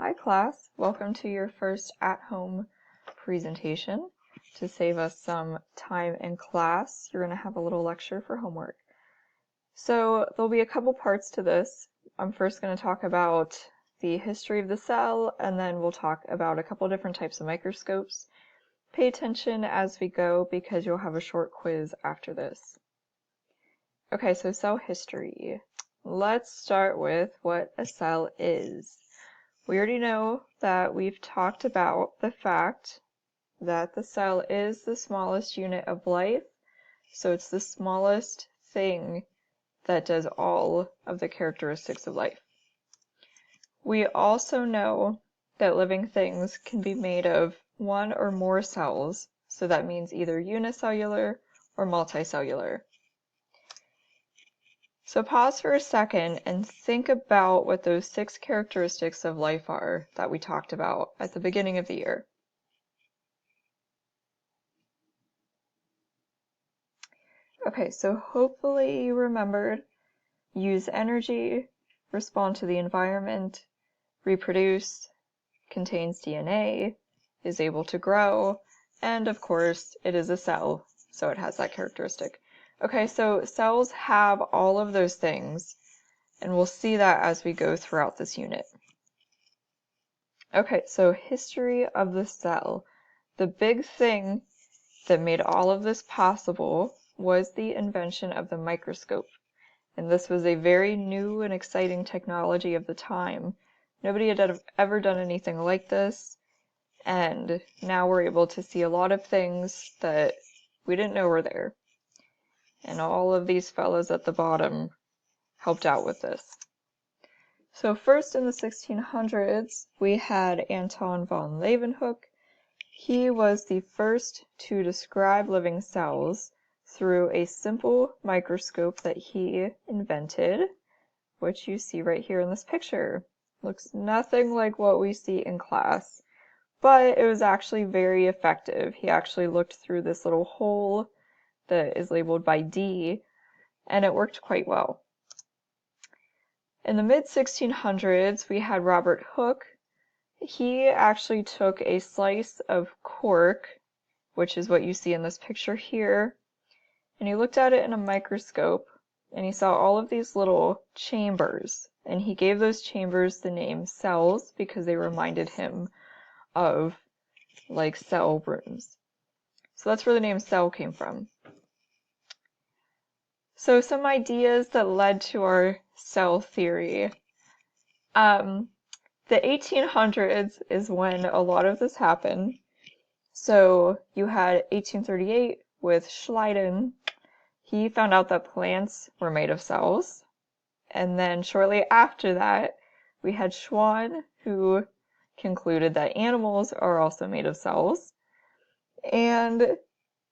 Hi class, welcome to your first at-home presentation. To save us some time in class, you're going to have a little lecture for homework. So there'll be a couple parts to this. I'm first going to talk about the history of the cell, and then we'll talk about a couple different types of microscopes. Pay attention as we go because you'll have a short quiz after this. Okay, so cell history. Let's start with what a cell is. We already know that we've talked about the fact that the cell is the smallest unit of life, so it's the smallest thing that does all of the characteristics of life. We also know that living things can be made of one or more cells, so that means either unicellular or multicellular. So pause for a second and think about what those 6 characteristics of life are that we talked about at the beginning of the year. Okay, so hopefully you remembered: use energy, respond to the environment, reproduce, contains DNA, is able to grow, and of course it is a cell, so it has that characteristic. Okay, so cells have all of those things, and we'll see that as we go throughout this unit. Okay, so history of the cell. The big thing that made all of this possible was the invention of the microscope. And this was a very new and exciting technology of the time. Nobody had ever done anything like this, and now we're able to see a lot of things that we didn't know were there. And all of these fellows at the bottom helped out with this. So first in the 1600s, we had Anton von Leeuwenhoek. He was the first to describe living cells through a simple microscope that he invented, which you see right here in this picture. Looks nothing like what we see in class, but it was actually very effective. He actually looked through this little hole that is labeled by D, and it worked quite well. In the mid-1600s, we had Robert Hooke. He actually took a slice of cork, which is what you see in this picture here, and he looked at it in a microscope, and he saw all of these little chambers, and he gave those chambers the name cells because they reminded him of like cell rooms. So that's where the name cell came from. So some ideas that led to our cell theory. The 1800s is when a lot of this happened. So you had 1838 with Schleiden. He found out that plants were made of cells. And then shortly after that, we had Schwann, who concluded that animals are also made of cells. And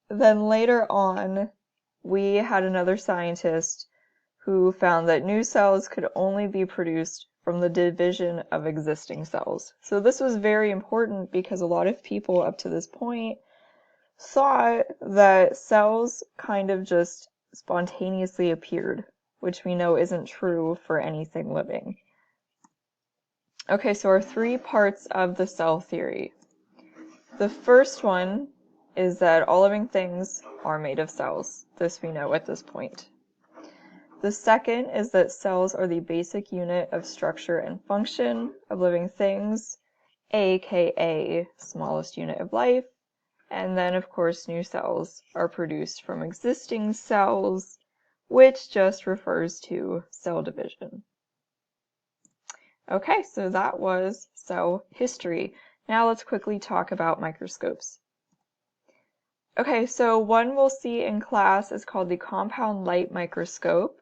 then later on, we had another scientist who found that new cells could only be produced from the division of existing cells. So this was very important because a lot of people up to this point thought that cells kind of just spontaneously appeared, which we know isn't true for anything living. Okay, so our 3 parts of the cell theory. The first one is that all living things are made of cells. This we know at this point. The second is that cells are the basic unit of structure and function of living things, aka smallest unit of life. And then, of course, new cells are produced from existing cells, which just refers to cell division. Okay, so that was cell history. Now let's quickly talk about microscopes. Okay, so one we'll see in class is called the compound light microscope.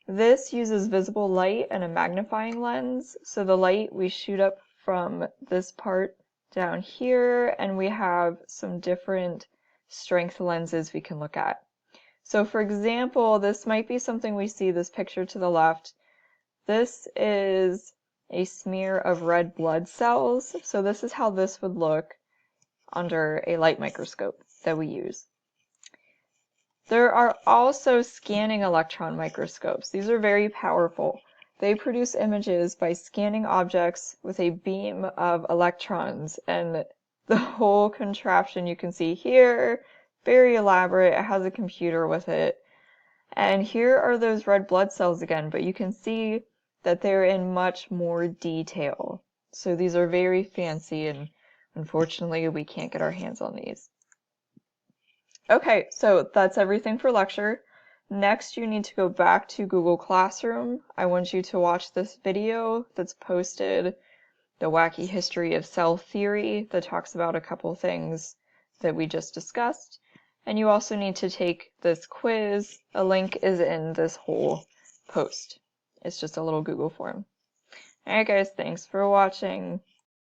This uses visible light and a magnifying lens. So the light we shoot up from this part down here, and we have some different strength lenses we can look at. So for example, this might be something we see, this picture to the left. This is a smear of red blood cells. So this is how this would look under a light microscope that we use. There are also scanning electron microscopes. These are very powerful. They produce images by scanning objects with a beam of electrons, and the whole contraption you can see here, very elaborate. It has a computer with it. And here are those red blood cells again, but you can see that they're in much more detail. So these are very fancy, and unfortunately we can't get our hands on these. Okay, so that's everything for lecture. Next, you need to go back to Google Classroom. I want you to watch this video that's posted, The Wacky History of Cell Theory, that talks about a couple things that we just discussed. And you also need to take this quiz. A link is in this whole post. It's just a little Google form. Alright guys, thanks for watching.